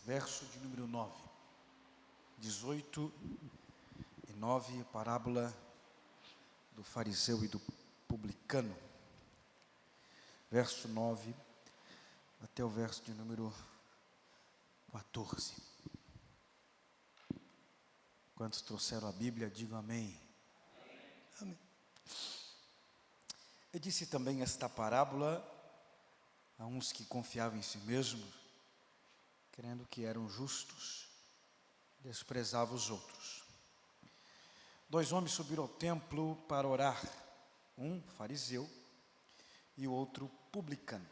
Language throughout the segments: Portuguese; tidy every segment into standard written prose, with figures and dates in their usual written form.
verso de número 9. 18 e 9, parábola do fariseu e do publicano. Verso 9 até o verso de número 14. Quantos trouxeram a Bíblia, digam amém. Amém. Eu disse também esta parábola a uns que confiavam em si mesmos, crendo que eram justos, desprezavam os outros. 2 homens subiram ao templo para orar, um fariseu e o outro publicano.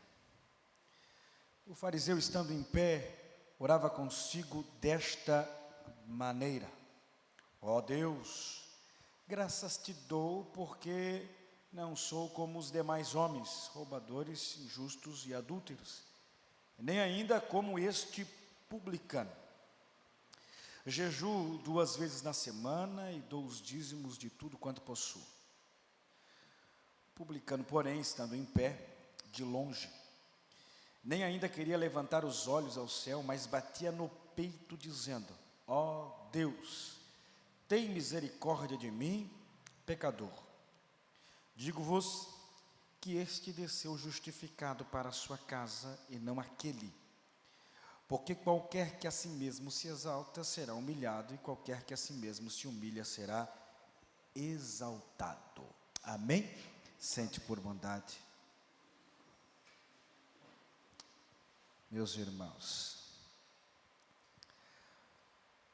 O fariseu, estando em pé, orava consigo desta maneira: ó Deus, graças te dou, porque não sou como os demais homens, roubadores, injustos e adúlteros, nem ainda como este publicano. Jejuo 2 vezes na semana e dou os dízimos de tudo quanto possuo. O publicano, porém, estando em pé, de longe, nem ainda queria levantar os olhos ao céu, mas batia no peito, dizendo: ó Deus, tem misericórdia de mim, pecador. Digo-vos que este desceu justificado para a sua casa e não aquele. Porque qualquer que a si mesmo se exalta será humilhado, e qualquer que a si mesmo se humilha será exaltado. Amém? Sente por bondade. Meus irmãos,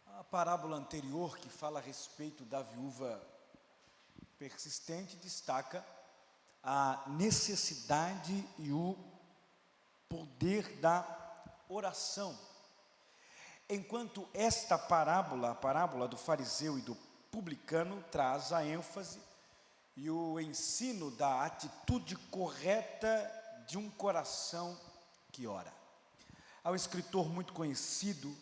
a parábola anterior, que fala a respeito da viúva persistente, destaca a necessidade e o poder da oração. Enquanto esta parábola, a parábola do fariseu e do publicano, traz a ênfase e o ensino da atitude correta de um coração que ora. Há um escritor muito conhecido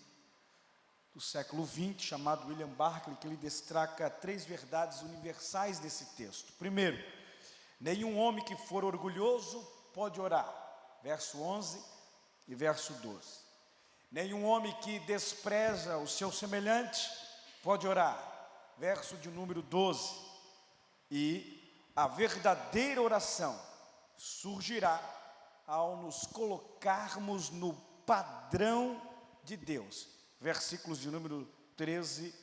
do século XX, chamado William Barclay, que ele destaca 3 verdades universais desse texto. Primeiro, nenhum homem que for orgulhoso pode orar, verso 11 e verso 12. Nenhum homem que despreza o seu semelhante pode orar, verso de número 12. E a verdadeira oração surgirá ao nos colocarmos no padrão de Deus, versículos de número 13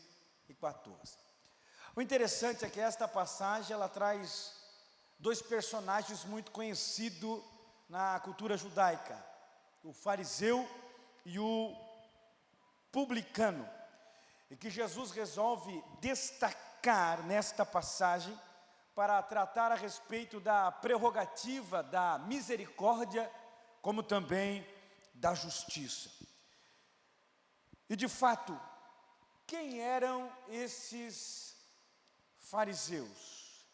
e 14. O interessante é que esta passagem, ela traz 2 personagens muito conhecidos na cultura judaica: o fariseu e o publicano, e que Jesus resolve destacar nesta passagem para tratar a respeito da prerrogativa da misericórdia, como também da justiça. E de fato, quem eram esses fariseus?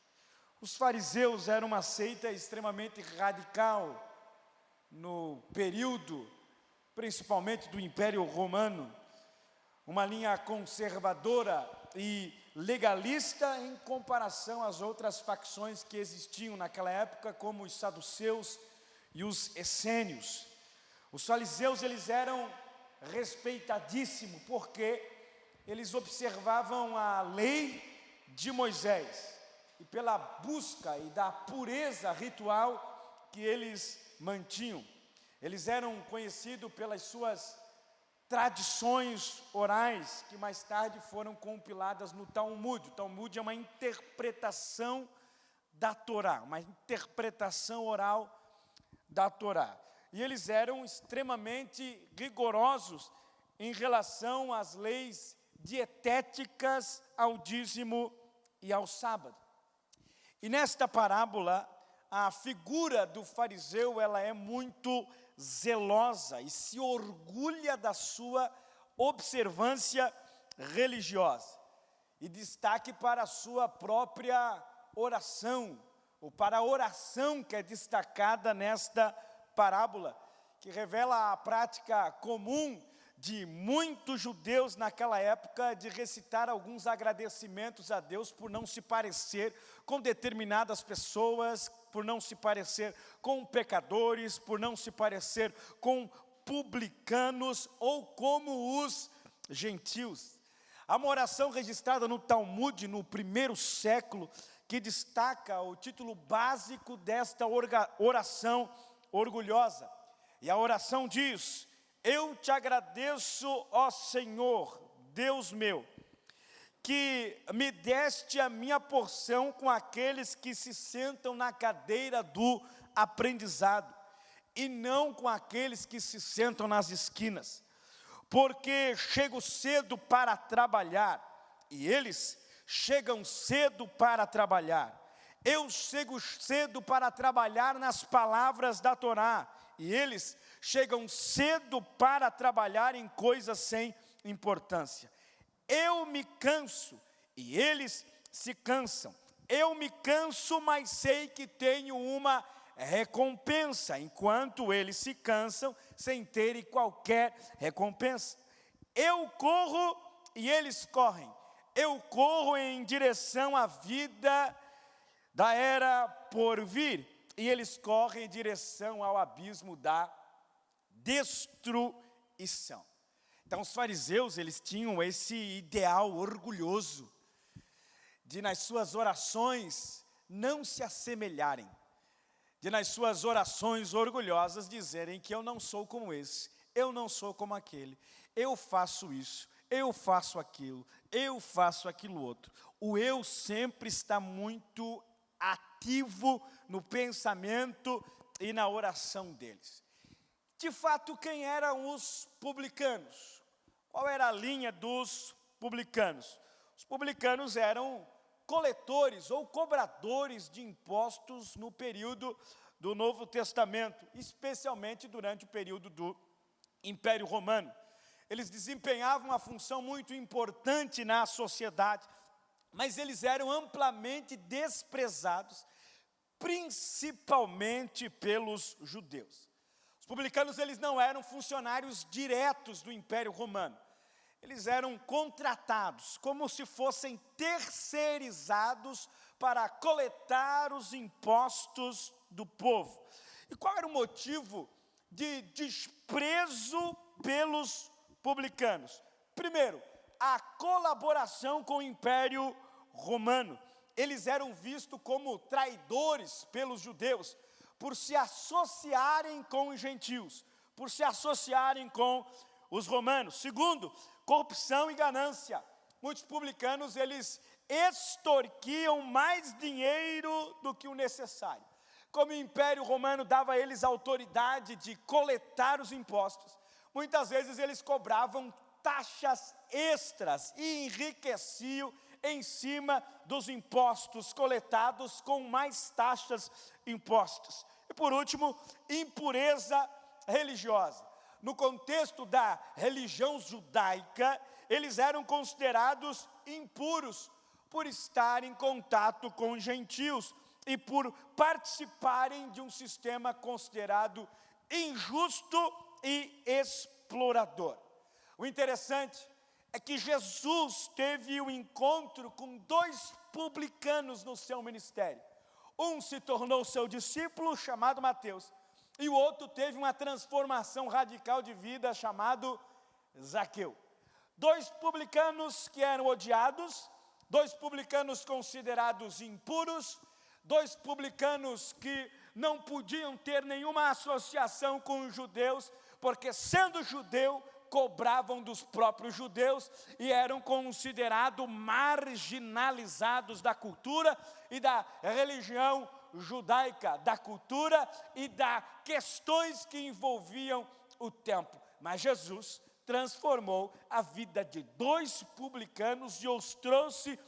Os fariseus eram uma seita extremamente radical no período, principalmente do Império Romano, uma linha conservadora e legalista em comparação às outras facções que existiam naquela época, como os saduceus e os essênios. Os fariseus, eles eram respeitadíssimos, porque eles observavam a lei de Moisés, e pela busca e da pureza ritual que eles mantinham. Eles eram conhecidos pelas suas tradições orais, que mais tarde foram compiladas no Talmud. O Talmud é uma interpretação da Torá, uma interpretação oral da Torá. E eles eram extremamente rigorosos em relação às leis dietéticas, ao dízimo e ao sábado. E nesta parábola, a figura do fariseu, ela é muito zelosa e se orgulha da sua observância religiosa. E destaque para a sua própria oração, ou para a oração que é destacada nesta parábola, que revela a prática comum de muitos judeus naquela época de recitar alguns agradecimentos a Deus por não se parecer com determinadas pessoas, por não se parecer com pecadores, por não se parecer com publicanos ou como os gentios. Há uma oração registrada no Talmud, no primeiro século, que destaca o título básico desta oração orgulhosa. E a oração diz: eu te agradeço, ó Senhor, Deus meu, que me deste a minha porção com aqueles que se sentam na cadeira do aprendizado, e não com aqueles que se sentam nas esquinas. Porque chego cedo para trabalhar, e eles chegam cedo para trabalhar. Eu chego cedo para trabalhar nas palavras da Torá, e eles chegam cedo para trabalhar em coisas sem importância. Eu me canso, e eles se cansam. Eu me canso, mas sei que tenho uma recompensa, enquanto eles se cansam sem terem qualquer recompensa. Eu corro e eles correm. Eu corro em direção à vida da era por vir, e eles correm em direção ao abismo da destruição. Então os fariseus, eles tinham esse ideal orgulhoso de nas suas orações não se assemelharem, de nas suas orações orgulhosas dizerem que eu não sou como esse, eu não sou como aquele, eu faço isso, eu faço aquilo, eu faço aquilo outro. O eu sempre está muito ativo no pensamento e na oração deles. De fato, quem eram os publicanos? Qual era a linha dos publicanos? Os publicanos eram coletores ou cobradores de impostos no período do Novo Testamento, especialmente durante o período do Império Romano. Eles desempenhavam uma função muito importante na sociedade, mas eles eram amplamente desprezados, principalmente pelos judeus. Os publicanos, eles não eram funcionários diretos do Império Romano. Eles eram contratados, como se fossem terceirizados para coletar os impostos do povo. E qual era o motivo de desprezo pelos publicanos? Primeiro, a colaboração com o Império Romano. Eles eram vistos como traidores pelos judeus, por se associarem com os gentios, por se associarem com os romanos. Segundo, corrupção e ganância. Muitos publicanos, eles extorquiam mais dinheiro do que o necessário. Como o Império Romano dava a eles a autoridade de coletar os impostos, muitas vezes eles cobravam taxas extras e enriqueciam em cima dos impostos coletados com mais taxas impostas. E por último, impureza religiosa. No contexto da religião judaica, eles eram considerados impuros por estarem em contato com gentios e por participarem de um sistema considerado injusto e explorador. O interessante é que Jesus teve um encontro com dois publicanos no seu ministério. Um se tornou seu discípulo, chamado Mateus, e o outro teve uma transformação radical de vida, chamado Zaqueu. Dois publicanos que eram odiados, dois publicanos considerados impuros, dois publicanos que não podiam ter nenhuma associação com os judeus, porque sendo judeu, cobravam dos próprios judeus e eram considerados marginalizados da cultura e da religião judaica, da cultura e das questões que envolviam o templo. Mas Jesus transformou a vida de dois publicanos e os trouxe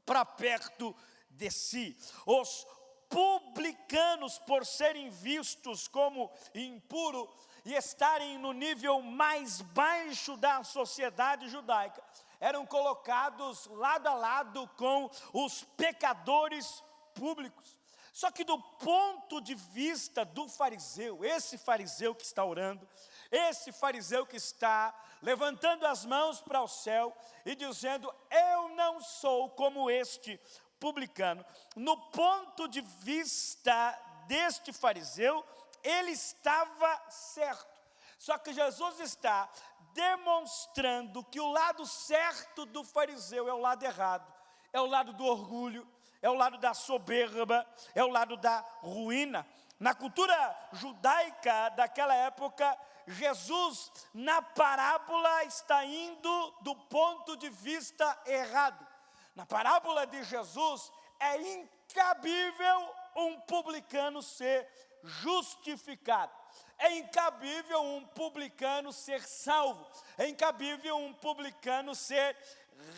para perto de si. Os publicanos, por serem vistos como impuros e estarem no nível mais baixo da sociedade judaica, eram colocados lado a lado com os pecadores públicos. Só que do ponto de vista do fariseu, esse fariseu que está orando, esse fariseu que está levantando as mãos para o céu e dizendo, eu não sou como este publicano, no ponto de vista deste fariseu, ele estava certo. Só que Jesus está demonstrando que o lado certo do fariseu é o lado errado, é o lado do orgulho, é o lado da soberba, é o lado da ruína. Na cultura judaica daquela época, Jesus, na parábola, está indo do ponto de vista errado. Na parábola de Jesus, é incabível um publicano ser justificado. É incabível um publicano ser salvo. É incabível um publicano ser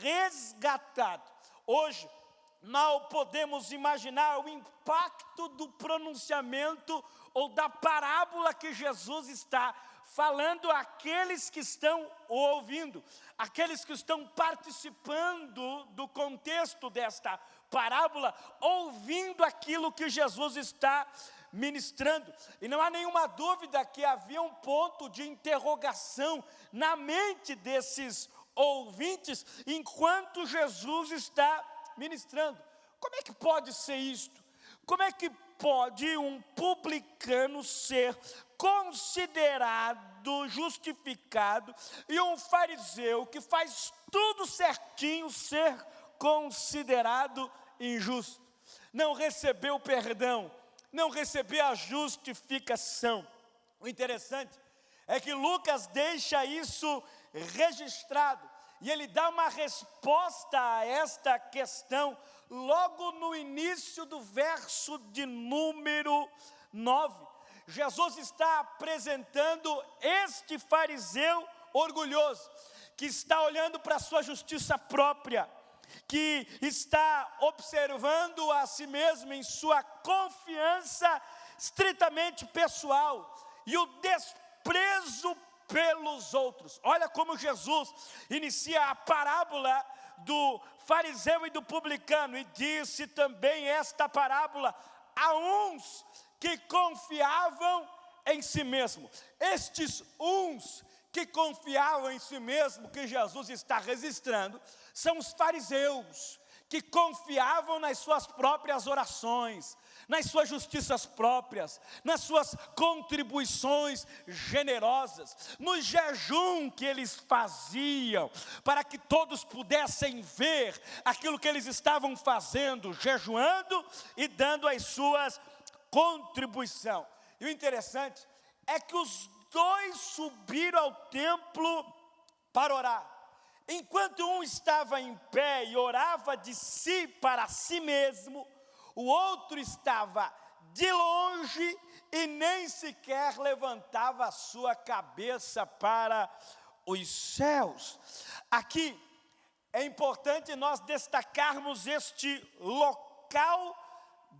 resgatado. Hoje, mal podemos imaginar o impacto do pronunciamento ou da parábola que Jesus está falando àqueles que estão ouvindo, aqueles que estão participando do contexto desta parábola, ouvindo aquilo que Jesus está ministrando. E não há nenhuma dúvida que havia um ponto de interrogação na mente desses ouvintes enquanto Jesus está ministrando. Como é que pode ser isto? Como é que pode um publicano ser considerado justificado e um fariseu que faz tudo certinho ser considerado injusto? Não recebeu perdão, não recebeu a justificação. O interessante é que Lucas deixa isso registrado e ele dá uma resposta a esta questão logo no início do verso de número 9. Jesus está apresentando este fariseu orgulhoso, que está olhando para a sua justiça própria, que está observando a si mesmo em sua confiança estritamente pessoal e o desprezo pelos outros. Olha como Jesus inicia a parábola do fariseu e do publicano, e disse também esta parábola a uns que confiavam em si mesmo. Estes uns que confiavam em si mesmo, que Jesus está registrando, são os fariseus, que confiavam nas suas próprias orações, nas suas justiças próprias, nas suas contribuições generosas, no jejum que eles faziam, para que todos pudessem ver aquilo que eles estavam fazendo, jejuando e dando as suas contribuições. E o interessante é que os dois subiram ao templo para orar. Enquanto um estava em pé e orava de si para si mesmo, o outro estava de longe e nem sequer levantava a sua cabeça para os céus. Aqui é importante nós destacarmos este local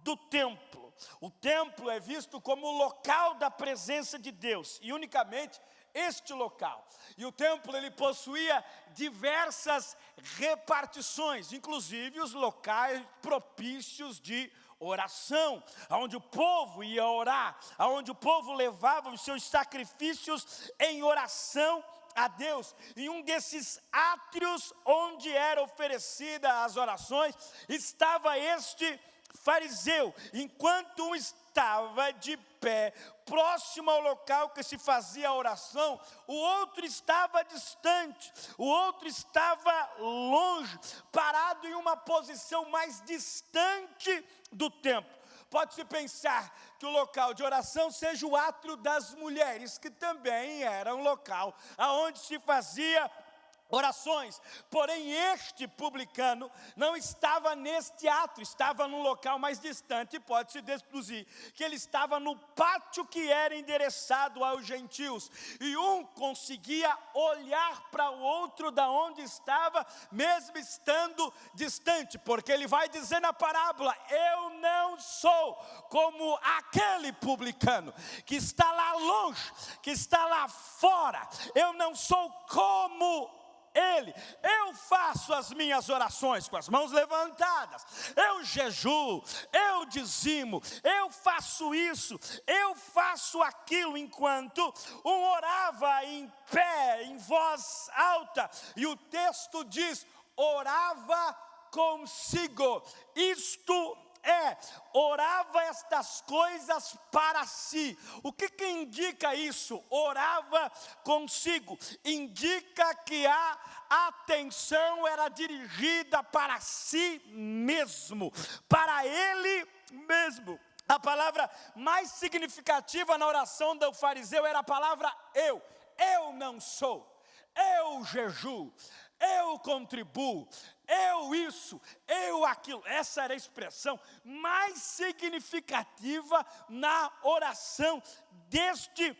do templo. O templo é visto como o local da presença de Deus, e unicamente este local. E o templo, ele possuía diversas repartições, inclusive os locais propícios de oração, onde o povo ia orar, onde o povo levava os seus sacrifícios em oração a Deus. Em um desses átrios onde eram oferecidas as orações, estava este fariseu, enquanto um estava de pé, próximo ao local que se fazia a oração, o outro estava distante, o outro estava longe, parado em uma posição mais distante do templo. Pode-se pensar que o local de oração seja o átrio das mulheres, que também era um local onde se fazia orações. Porém, este publicano não estava neste átrio, estava num local mais distante, e pode-se deduzir que ele estava no pátio que era endereçado aos gentios, e um conseguia olhar para o outro da onde estava, mesmo estando distante, porque ele vai dizer na parábola: eu não sou como aquele publicano que está lá longe, que está lá fora, eu não sou como ele. Eu faço as minhas orações com as mãos levantadas, eu jejuo, eu dizimo, eu faço isso, eu faço aquilo, enquanto um orava em pé, em voz alta, e o texto diz, orava consigo. Isto orava estas coisas para si. O que indica isso? Orava consigo. Indica que a atenção era dirigida para si mesmo, para ele mesmo. A palavra mais significativa na oração do fariseu era a palavra eu. Eu não sou, eu jejuo, eu contribuo, eu isso, eu aquilo. Essa era a expressão mais significativa na oração deste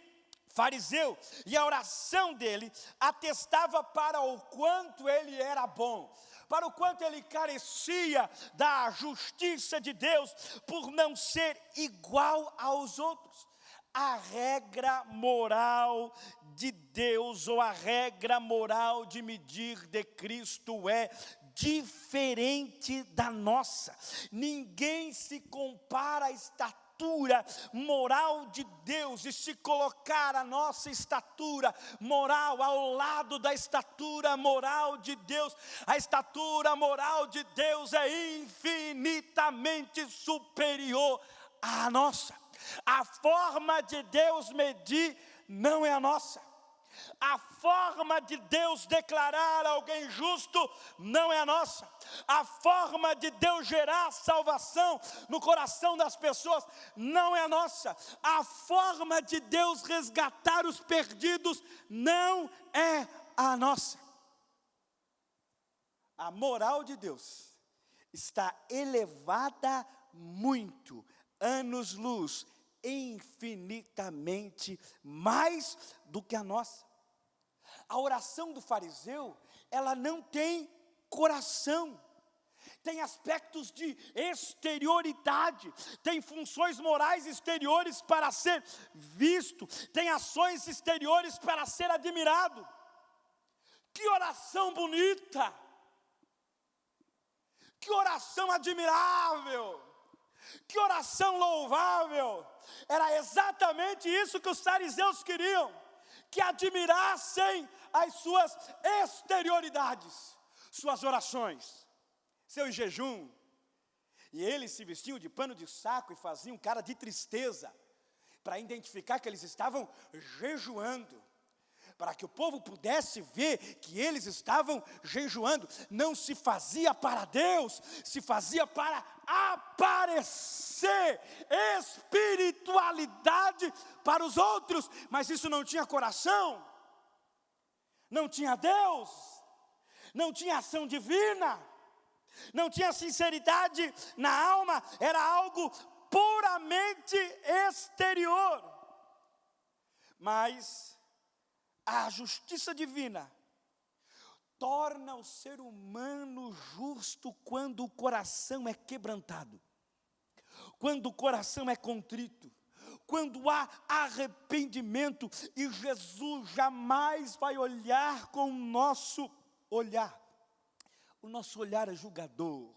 fariseu. E a oração dele atestava para o quanto ele era bom, para o quanto ele carecia da justiça de Deus, por não ser igual aos outros. A regra moral de Deus, ou a regra moral de medir de Cristo é diferente da nossa. Ninguém se compara à estatura moral de Deus, e se colocar a nossa estatura moral ao lado da estatura moral de Deus, a estatura moral de Deus é infinitamente superior à nossa. A forma de Deus medir não é a nossa. A forma de Deus declarar alguém justo não é a nossa. A forma de Deus gerar salvação no coração das pessoas não é a nossa. A forma de Deus resgatar os perdidos não é a nossa. A moral de Deus está elevada muito, anos-luz, infinitamente mais do que a nossa. A oração do fariseu, ela não tem coração. Tem aspectos de exterioridade, tem funções morais exteriores para ser visto, tem ações exteriores para ser admirado. Que oração bonita! Que oração admirável! Que oração louvável! Era exatamente isso que os fariseus queriam, que admirassem as suas exterioridades, suas orações, seu jejum. E eles se vestiam de pano de saco e faziam cara de tristeza, para identificar que eles estavam jejuando, para que o povo pudesse ver que eles estavam jejuando. Não se fazia para Deus, se fazia para aparecer espiritualidade para os outros, mas isso não tinha coração, não tinha Deus, não tinha ação divina, não tinha sinceridade na alma, era algo puramente exterior. Mas a justiça divina torna o ser humano justo quando o coração é quebrantado, quando o coração é contrito, quando há arrependimento. E Jesus jamais vai olhar com o nosso olhar. O nosso olhar é julgador.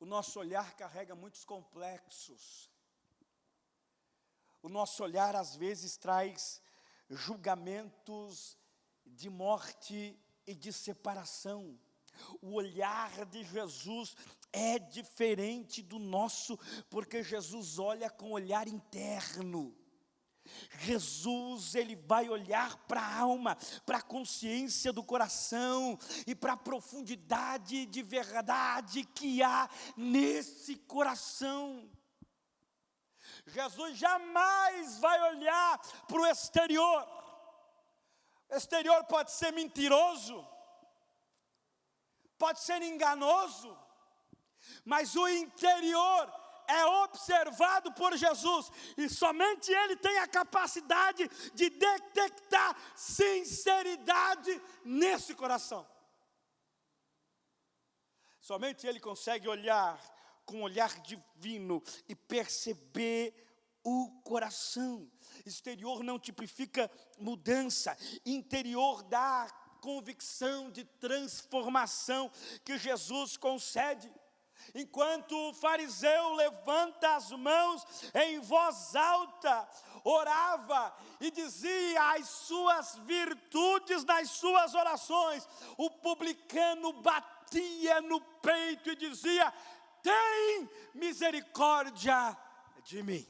O nosso olhar carrega muitos complexos. O nosso olhar às vezes traz julgamentos de morte e de separação. O olhar de Jesus é diferente do nosso, porque Jesus olha com olhar interno. Jesus, ele vai olhar para a alma, para a consciência do coração e para a profundidade de verdade que há nesse coração. Jesus jamais vai olhar para o exterior. O exterior pode ser mentiroso, pode ser enganoso, mas o interior é observado por Jesus, e somente Ele tem a capacidade de detectar sinceridade nesse coração. Somente Ele consegue olhar com um olhar divino e perceber o coração. Exterior não tipifica mudança, interior dá convicção de transformação que Jesus concede. Enquanto o fariseu levanta as mãos em voz alta, orava e dizia as suas virtudes nas suas orações, o publicano bateu batia no peito e dizia: tem misericórdia de mim.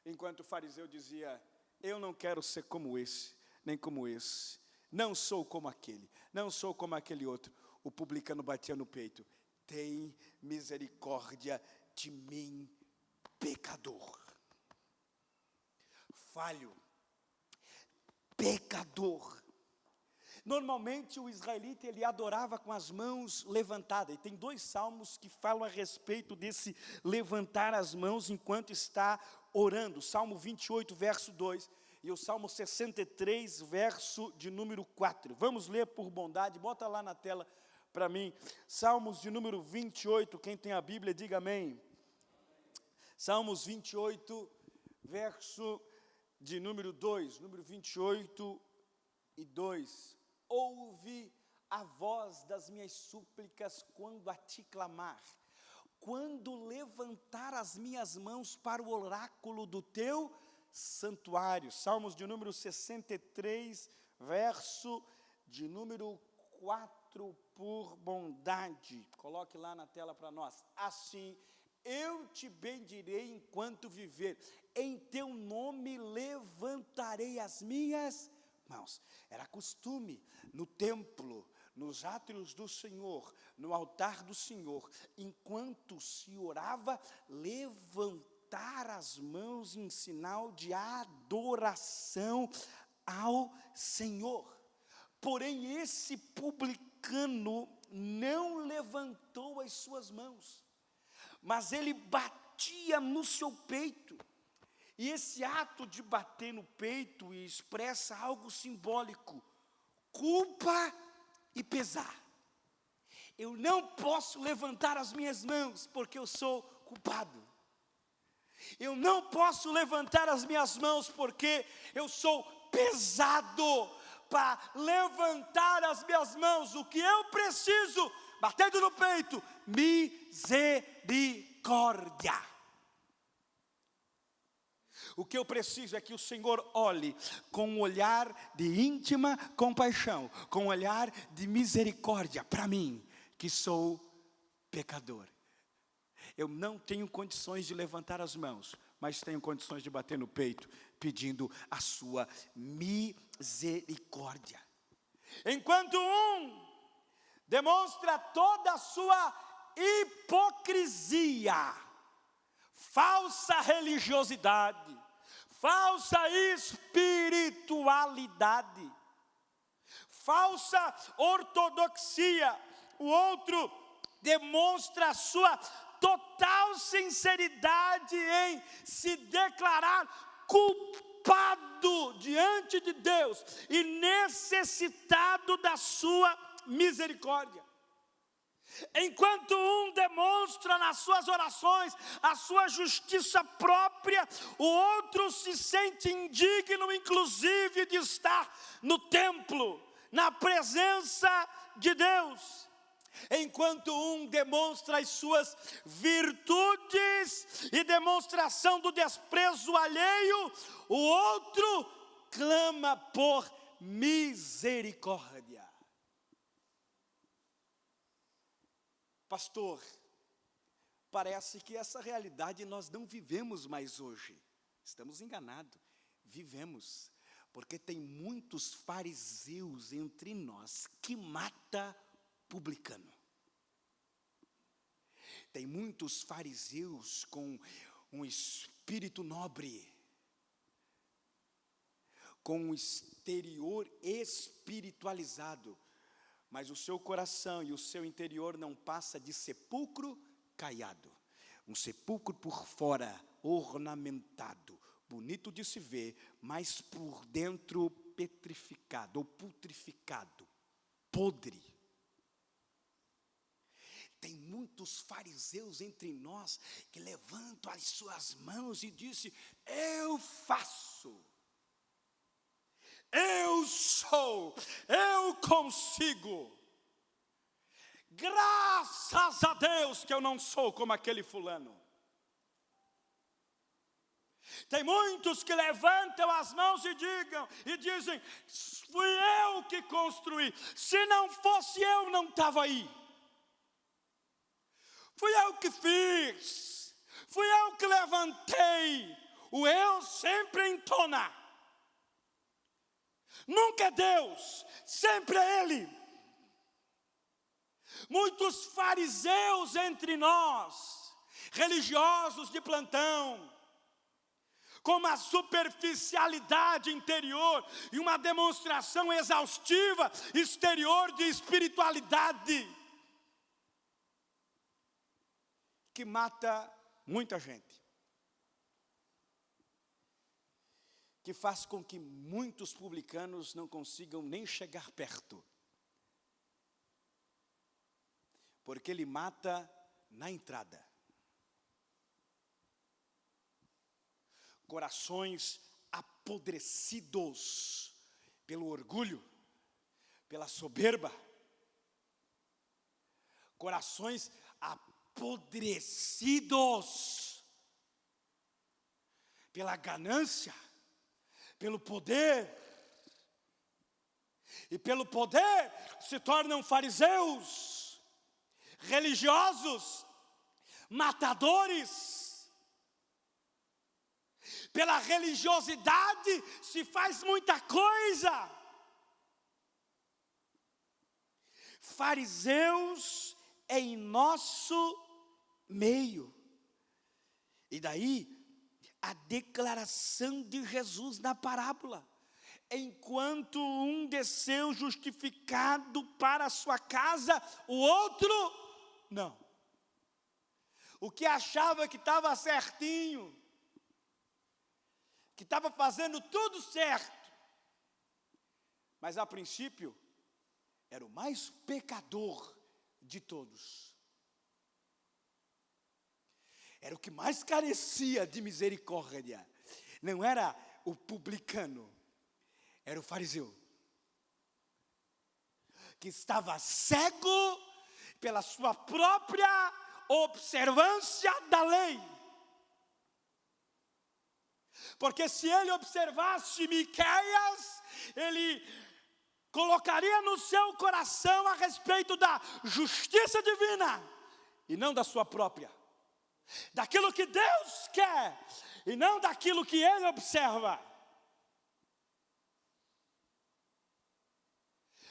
Enquanto o fariseu dizia: eu não quero ser como esse, nem como esse, não sou como aquele, não sou como aquele outro. O publicano batia no peito: tem misericórdia de mim, pecador. Falho, pecador. Normalmente o israelita, ele adorava com as mãos levantadas, e tem 2 salmos que falam a respeito desse levantar as mãos enquanto está orando, Salmo 28, verso 2, e o Salmo 63, verso de número 4, vamos ler por bondade, bota lá na tela para mim, Salmos de número 28, quem tem a Bíblia diga amém. Salmos 28, verso de número 2, número 28 e 2, ouve a voz das minhas súplicas quando a ti clamar, quando levantar as minhas mãos para o oráculo do teu santuário. Salmos de número 63, verso de número 4, por bondade. Coloque lá na tela para nós. Assim, eu te bendirei enquanto viver, em teu nome levantarei as minhas mãos. Era costume no templo, nos átrios do Senhor, no altar do Senhor, enquanto se orava, levantar as mãos em sinal de adoração ao Senhor. Porém, esse publicano não levantou as suas mãos, mas ele batia no seu peito. E esse ato de bater no peito expressa algo simbólico: culpa e pesar. Eu não posso levantar as minhas mãos porque eu sou culpado. Eu não posso levantar as minhas mãos porque eu sou pesado. Para levantar as minhas mãos, o que eu preciso, batendo no peito, misericórdia. O que eu preciso é que o Senhor olhe com um olhar de íntima compaixão, com um olhar de misericórdia para mim, que sou pecador. Eu não tenho condições de levantar as mãos, mas tenho condições de bater no peito, pedindo a sua misericórdia. Enquanto um demonstra toda a sua hipocrisia, falsa religiosidade, falsa espiritualidade, falsa ortodoxia, o outro demonstra a sua total sinceridade em se declarar culpado diante de Deus e necessitado da sua misericórdia. Enquanto um demonstra nas suas orações a sua justiça própria, o outro se sente indigno, inclusive, de estar no templo, na presença de Deus. Enquanto um demonstra as suas virtudes e demonstração do desprezo alheio, o outro clama por misericórdia. Pastor, parece que essa realidade nós não vivemos mais hoje. Estamos enganados, vivemos, porque tem muitos fariseus entre nós que mata publicano. Tem muitos fariseus com um espírito nobre, com um exterior espiritualizado, mas o seu coração e o seu interior não passa de sepulcro caiado. Um sepulcro por fora, ornamentado, bonito de se ver, mas por dentro petrificado ou putrificado, podre. Tem muitos fariseus entre nós que levantam as suas mãos e dizem: eu faço, eu sou, eu consigo. Graças a Deus que eu não sou como aquele fulano. Tem muitos que levantam as mãos e dizem: Fui eu que construí. Se não fosse eu, não estava aí. Fui eu que fiz. Fui eu que levantei. O eu sempre entona. Nunca é Deus, sempre é Ele. Muitos fariseus entre nós, religiosos de plantão, com uma superficialidade interior e uma demonstração exaustiva exterior de espiritualidade, que mata muita gente, que faz com que muitos publicanos não consigam nem chegar perto, porque ele mata na entrada. Corações apodrecidos pelo orgulho, pela soberba, corações apodrecidos pela ganância, pelo poder, e pelo poder se tornam fariseus, religiosos, matadores. Pela religiosidade se faz muita coisa. Fariseus em nosso meio. E daí a declaração de Jesus na parábola. Enquanto um desceu justificado para a sua casa, o outro não. O que achava que estava certinho, que estava fazendo tudo certo, mas a princípio era o mais pecador de todos. Era o que mais carecia de misericórdia. Não era o publicano, era o fariseu, que estava cego pela sua própria observância da lei. Porque se ele observasse Miqueias, ele colocaria no seu coração a respeito da justiça divina, e não da sua própria. Daquilo que Deus quer, e não daquilo que ele observa.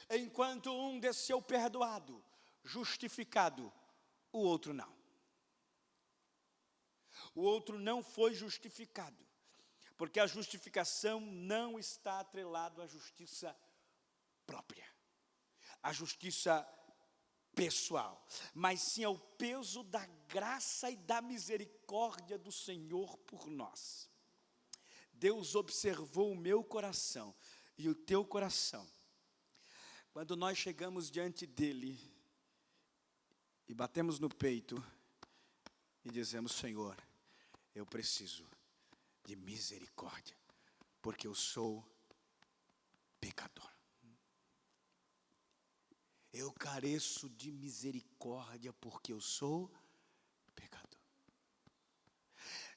Enquanto um desceu perdoado, justificado, o outro não. O outro não foi justificado, porque a justificação não está atrelada à justiça própria, à justiça pessoal, mas sim ao peso da graça e da misericórdia do Senhor por nós. Deus observou o meu coração e o teu coração, quando nós chegamos diante dEle e batemos no peito e dizemos: Senhor, eu preciso de misericórdia, porque eu sou pecador. Eu careço de misericórdia, porque eu sou pecador.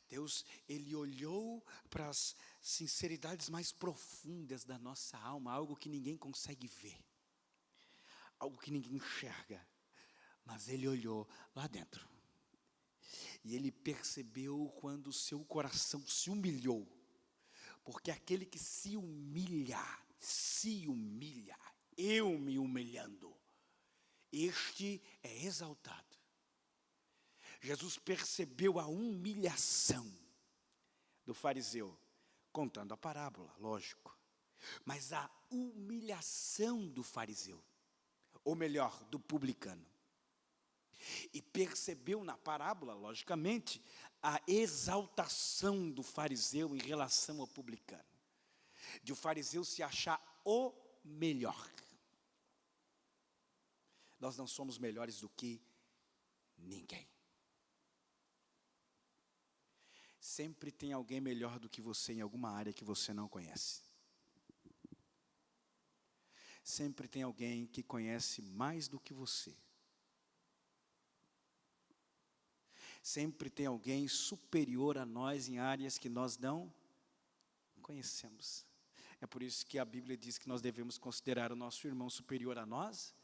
Deus, Ele olhou para as sinceridades mais profundas da nossa alma, algo que ninguém consegue ver, algo que ninguém enxerga, mas Ele olhou lá dentro. E Ele percebeu quando o seu coração se humilhou, porque aquele que se humilha, eu me humilhando, este é exaltado. Jesus percebeu a humilhação do fariseu, contando a parábola, lógico, mas a humilhação do fariseu, ou melhor, do publicano. E percebeu na parábola, logicamente, a exaltação do fariseu em relação ao publicano, de o fariseu se achar o melhor. Nós não somos melhores do que ninguém. Sempre tem alguém melhor do que você em alguma área que você não conhece. Sempre tem alguém que conhece mais do que você. Sempre tem alguém superior a nós em áreas que nós não conhecemos. É por isso que a Bíblia diz que nós devemos considerar o nosso irmão superior a nós.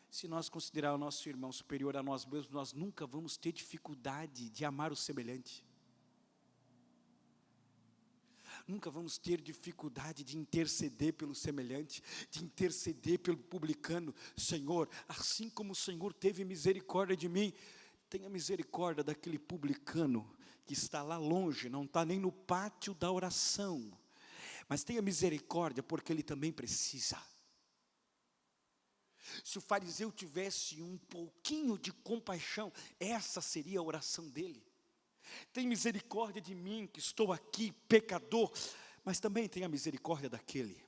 Se nós considerar o nosso irmão superior a nós mesmos, nós nunca vamos ter dificuldade de amar o semelhante. Nunca vamos ter dificuldade de interceder pelo semelhante, de interceder pelo publicano. Senhor, assim como o Senhor teve misericórdia de mim, tenha misericórdia daquele publicano que está lá longe, não está nem no pátio da oração, mas tenha misericórdia porque ele também precisa. Se o fariseu tivesse um pouquinho de compaixão, essa seria a oração dele. Tem misericórdia de mim que estou aqui, pecador, mas também tenha misericórdia daquele.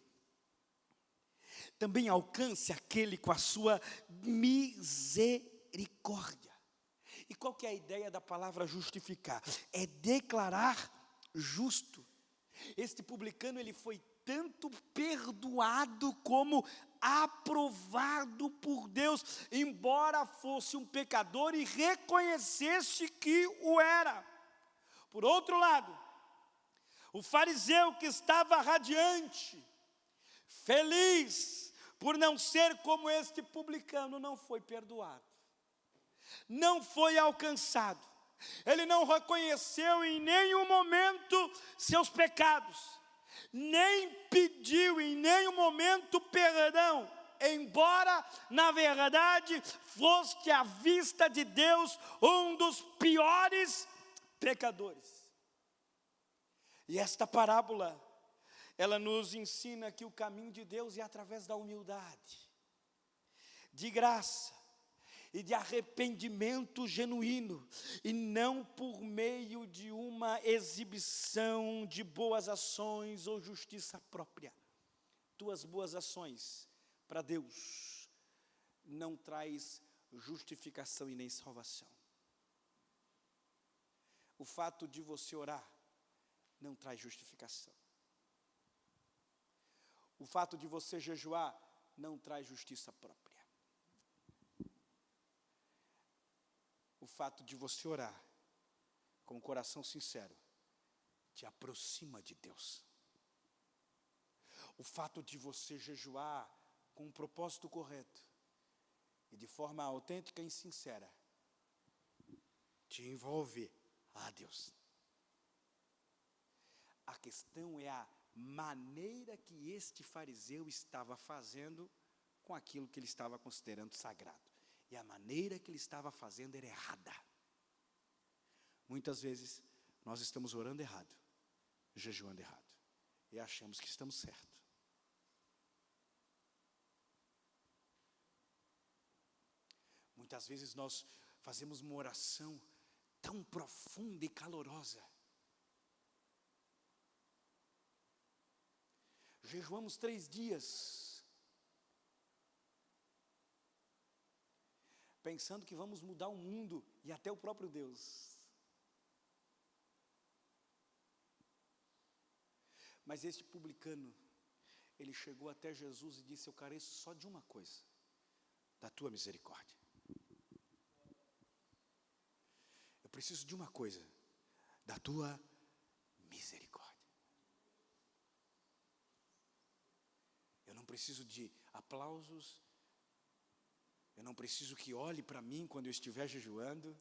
Também alcance aquele com a sua misericórdia. E qual que é a ideia da palavra justificar? É declarar justo. Este publicano, ele foi tanto perdoado como aprovado por Deus, embora fosse um pecador e reconhecesse que o era. Por outro lado, o fariseu que estava radiante, feliz por não ser como este publicano, não foi perdoado, não foi alcançado. Ele não reconheceu em nenhum momento seus pecados, nem pediu em nenhum momento perdão, embora na verdade fosse à vista de Deus um dos piores pecadores. E esta parábola, ela nos ensina que o caminho de Deus é através da humildade, de graça e de arrependimento genuíno, e não por meio de uma exibição de boas ações ou justiça própria. Tuas boas ações para Deus não traz justificação e nem salvação. O fato de você orar não traz justificação. O fato de você jejuar não traz justiça própria. O fato de você orar com o coração sincero te aproxima de Deus. O fato de você jejuar com um propósito correto e de forma autêntica e sincera te envolve a Deus. A questão é a maneira que este fariseu estava fazendo com aquilo que ele estava considerando sagrado. E a maneira que ele estava fazendo era errada. Muitas vezes nós estamos orando errado, jejuando errado, e achamos que estamos certos. Muitas vezes nós fazemos uma oração tão profunda e calorosa. Jejuamos 3 dias, pensando que vamos mudar o mundo e até o próprio Deus. Mas este publicano, ele chegou até Jesus e disse: eu careço só de uma coisa, da tua misericórdia. Eu preciso de uma coisa, da tua misericórdia. Eu não preciso de aplausos, eu não preciso que olhe para mim quando eu estiver jejuando,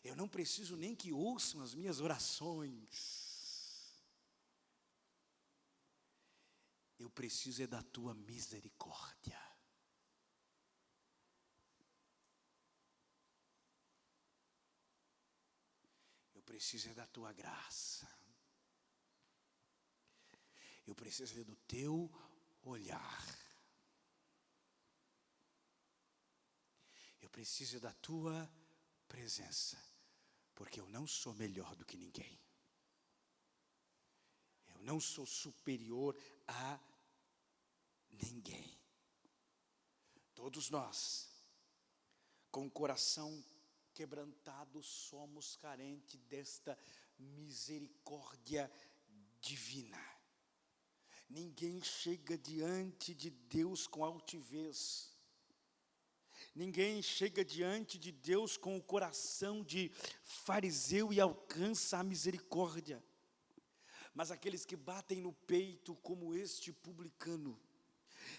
eu não preciso nem que ouçam as minhas orações, eu preciso é da tua misericórdia. Eu preciso é da tua graça, eu preciso é do teu olhar, eu preciso da tua presença, porque eu não sou melhor do que ninguém, eu não sou superior a ninguém. Todos nós, com o coração quebrantado, somos carentes desta misericórdia divina. Ninguém chega diante de Deus com altivez. Ninguém chega diante de Deus com o coração de fariseu e alcança a misericórdia. mas aqueles que batem no peito como este publicano,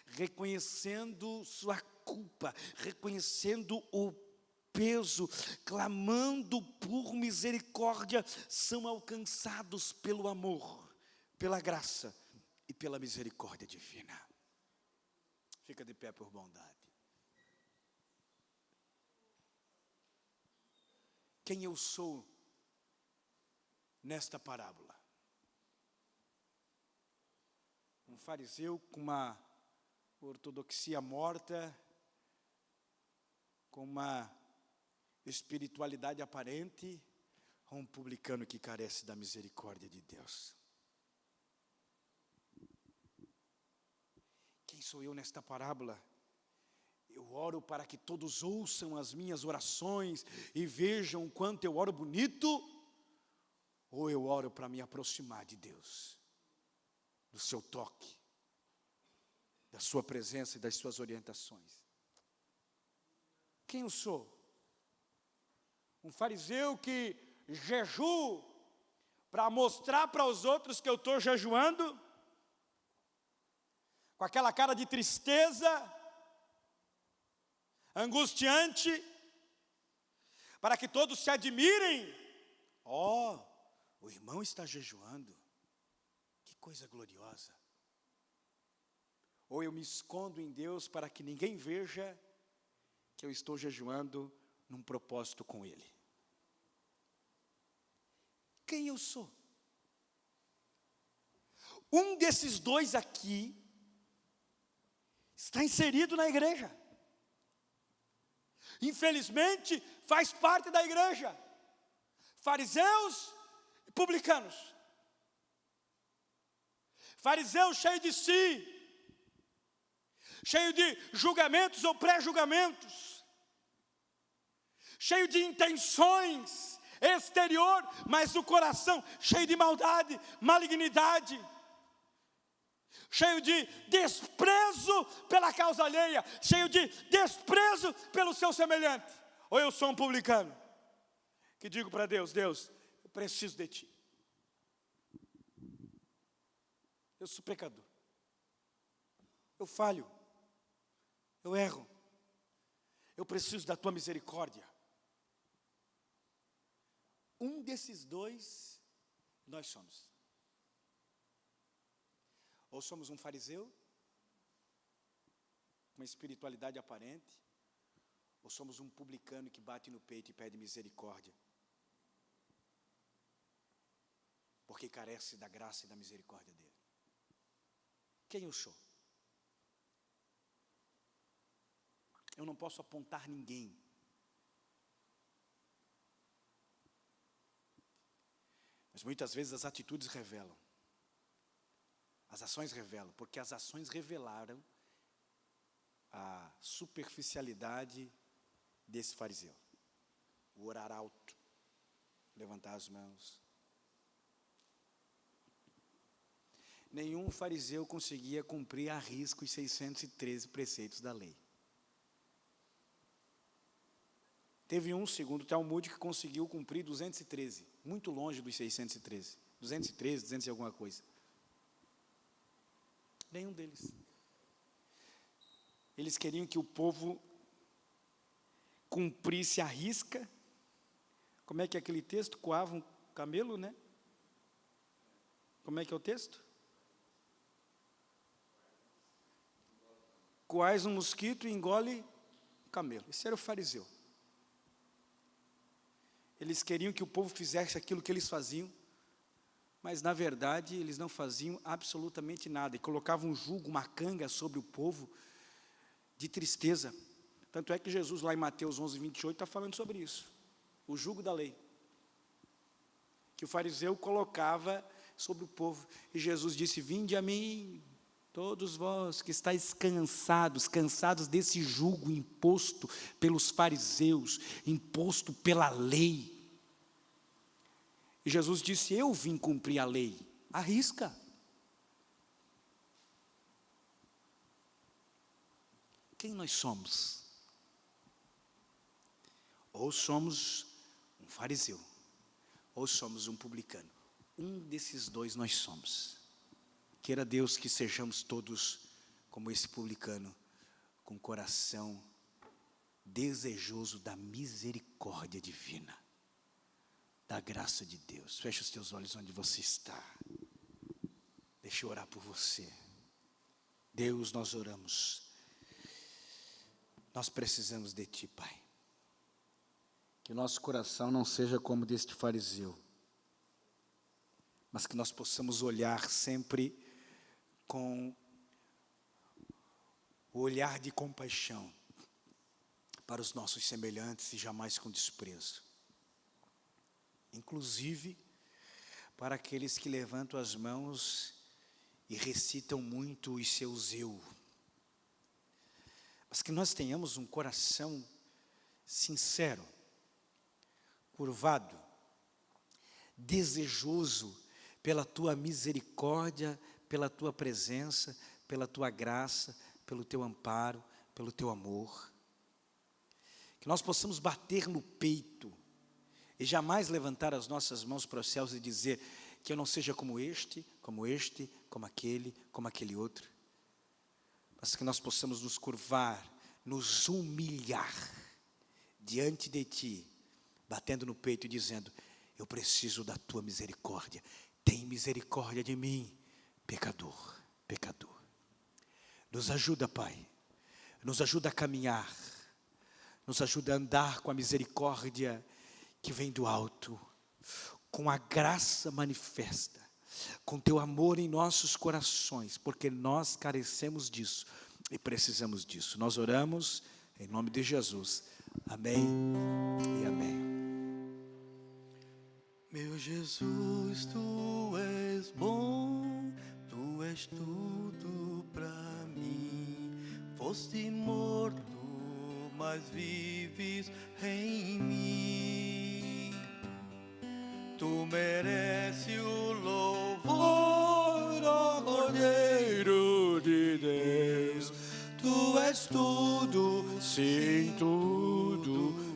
reconhecendo sua culpa, reconhecendo o peso, clamando por misericórdia, são alcançados pelo amor, pela graça e pela misericórdia divina. Fica de pé por bondade. Quem eu sou nesta parábola? Um fariseu com uma ortodoxia morta, com uma espiritualidade aparente, ou um publicano que carece da misericórdia de Deus? Quem sou eu nesta parábola? Eu oro para que todos ouçam as minhas orações e vejam o quanto eu oro bonito, ou eu oro para me aproximar de Deus, do seu toque, da sua presença e das suas orientações? Quem eu sou? Um fariseu que jejuo para mostrar para os outros que eu estou jejuando, com aquela cara de tristeza, angustiante, para que todos se admirem. O irmão está jejuando, que coisa gloriosa. Ou eu me escondo em Deus para que ninguém veja que eu estou jejuando num propósito com Ele. Quem eu sou? Um desses dois aqui está inserido na igreja. Infelizmente, faz parte da igreja. Fariseus e publicanos. Fariseu cheio de si, cheio de julgamentos ou pré-julgamentos, cheio de intenções exterior, mas o coração cheio de maldade, malignidade, cheio de desprezo pela causa alheia, cheio de desprezo pelo seu semelhante. Ou eu sou um publicano que digo para Deus: Deus, eu preciso de Ti. Eu sou pecador, eu falho, eu erro, eu preciso da Tua misericórdia. Um desses dois nós somos. Ou somos um fariseu, com uma espiritualidade aparente, ou somos um publicano que bate no peito e pede misericórdia, porque carece da graça e da misericórdia dele. Quem eu sou? Eu não posso apontar ninguém. Mas muitas vezes as atitudes revelam. As ações revelam, porque as ações revelaram a superficialidade desse fariseu. O orar alto, levantar as mãos. Nenhum fariseu conseguia cumprir à risca os 613 preceitos da lei. Teve um, segundo o Talmud, que conseguiu cumprir 213, muito longe dos 613. 213, 200 e alguma coisa. Nenhum deles. Eles queriam que o povo cumprisse à risca. Como é que é aquele texto? Coava um camelo, né? Como é que é o texto? Coais um mosquito e engole um camelo. Esse era o fariseu. Eles queriam que o povo fizesse aquilo que eles faziam, mas na verdade eles não faziam absolutamente nada, e colocavam um jugo, uma canga sobre o povo de tristeza. Tanto é que Jesus lá em Mateus 11, 28 está falando sobre isso, o jugo da lei, que o fariseu colocava sobre o povo, e Jesus disse: vinde a mim, todos vós que estáis cansados desse jugo imposto pelos fariseus, imposto pela lei. E Jesus disse: eu vim cumprir a lei. Arrisca. Quem nós somos? Ou somos um fariseu, ou somos um publicano. um desses dois nós somos. Queira Deus que sejamos todos como esse publicano, com coração desejoso da misericórdia divina, da graça de Deus. Feche os teus olhos onde você está. Deixa eu orar por você. Deus, nós oramos. Nós precisamos de Ti, Pai. Que o nosso coração não seja como deste fariseu, mas que nós possamos olhar sempre com o olhar de compaixão para os nossos semelhantes e jamais com desprezo. Inclusive para aqueles que levantam as mãos e recitam muito os seus eu. Mas que nós tenhamos um coração sincero, curvado, desejoso pela Tua misericórdia, pela Tua presença, pela Tua graça, pelo Teu amparo, pelo Teu amor. Que nós possamos bater no peito e jamais levantar as nossas mãos para os céus e dizer que eu não seja como este, como aquele outro. Mas que nós possamos nos curvar, nos humilhar diante de Ti, batendo no peito e dizendo: eu preciso da Tua misericórdia. Tem misericórdia de mim, pecador, pecador. Nos ajuda, Pai. Nos ajuda a caminhar. Nos ajuda a andar com a misericórdia que vem do alto, com a graça manifesta, com Teu amor em nossos corações, porque nós carecemos disso e precisamos disso. Nós oramos em nome de Jesus. Amém e amém. Meu Jesus, Tu és bom, Tu és tudo pra mim. Foste morto, mas vives em mim. Tu mereces o louvor, ó Cordeiro de Deus. Tu és tudo, sim, tudo